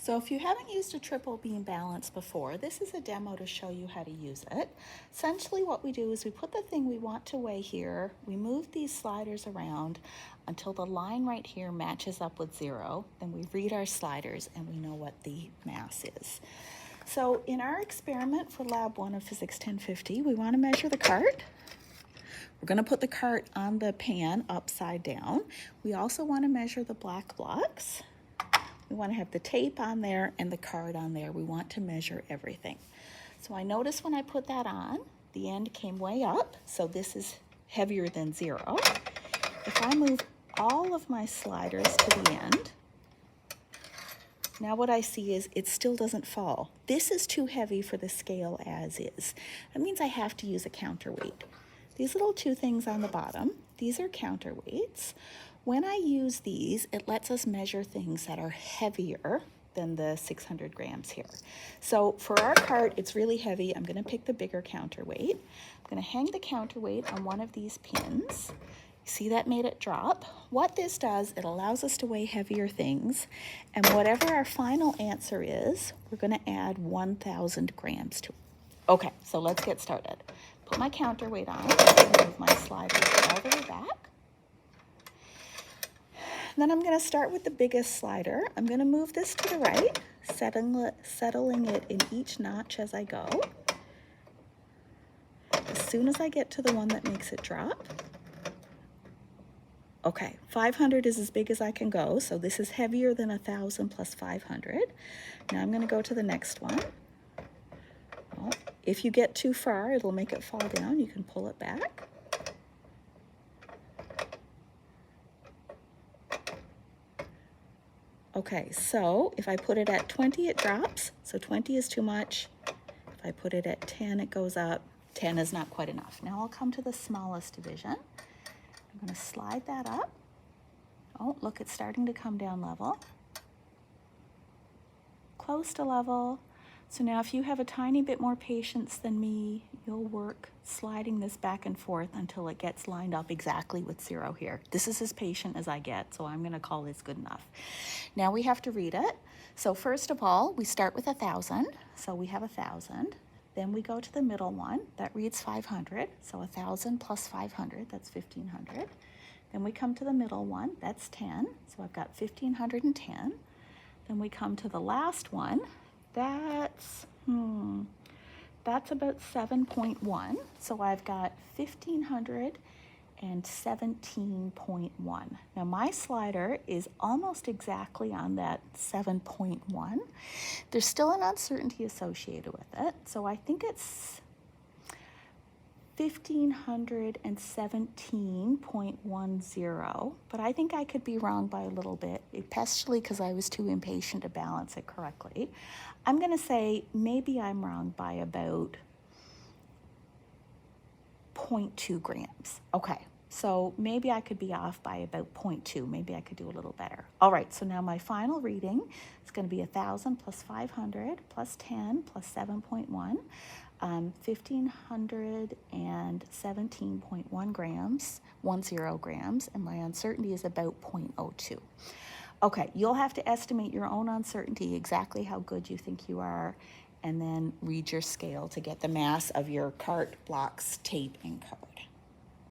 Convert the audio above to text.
So if you haven't used a triple beam balance before, this is a demo to show you how to use it. Essentially what we do is we put the thing we want to weigh here, we move these sliders around until the line right here matches up with 0, then we read our sliders and we know what the mass is. So in our experiment for Lab 1 of Physics 1050, we want to measure the cart. We're going to put the cart on the pan upside down. We also want to measure the black blocks. We want to have the tape on there and the card on there. We want to measure everything. So I noticed when I put that on, the end came way up, so this is heavier than 0. If I move all of my sliders to the end, now what I see is it still doesn't fall. This is too heavy for the scale as is. That means I have to use a counterweight. These little two things on the bottom, these are counterweights. When I use these, it lets us measure things that are heavier than the 600 grams here. So for our cart, it's really heavy. I'm going to pick the bigger counterweight. I'm going to hang the counterweight on one of these pins. See, that made it drop. What this does, it allows us to weigh heavier things, and whatever our final answer is, we're going to add 1,000 grams to it. Okay, so let's get started. Put my counterweight on, move my sliders all the way back. Then I'm going to start with the biggest slider. I'm going to move this to the right, settling it in each notch as I go. As soon as I get to the one that makes it drop. Okay, 500 is as big as I can go, so this is heavier than 1,000 plus 500. Now I'm going to go to the next one. Well, if you get too far, it'll make it fall down. You can pull it back. Okay, so if I put it at 20, it drops. So 20 is too much. If I put it at 10, it goes up. 10 is not quite enough. Now I'll come to the smallest division. I'm going to slide that up. Oh, look, it's starting to come down level. Close to level. So now if you have a tiny bit more patience than me, you'll work sliding this back and forth until it gets lined up exactly with 0 here. This is as patient as I get, so I'm going to call this good enough. Now we have to read it. So first of all, we start with 1,000. So we have 1,000. Then we go to the middle one. That reads 500. So 1,000 plus 500, that's 1,500. Then we come to the middle one. That's 10. So I've got 1,510. Then we come to the last one. That's about 7.1. So I've got 1,517.1. Now my slider is almost exactly on that 7.1. There's still an uncertainty associated with it. So I think it's 1,517.10, but I think I could be wrong by a little bit, especially because I was too impatient to balance it correctly. I'm going to say maybe I'm wrong by about 0.2 grams. Okay, so maybe I could be off by about 0.2. Maybe I could do a little better. All right, so now my final reading is going to be 1,000 plus 500 plus 10 plus 7.1. 1,517.1 grams, 10 grams, and my uncertainty is about 0.02. Okay, you'll have to estimate your own uncertainty, exactly how good you think you are, and then read your scale to get the mass of your cart, blocks, tape, and card.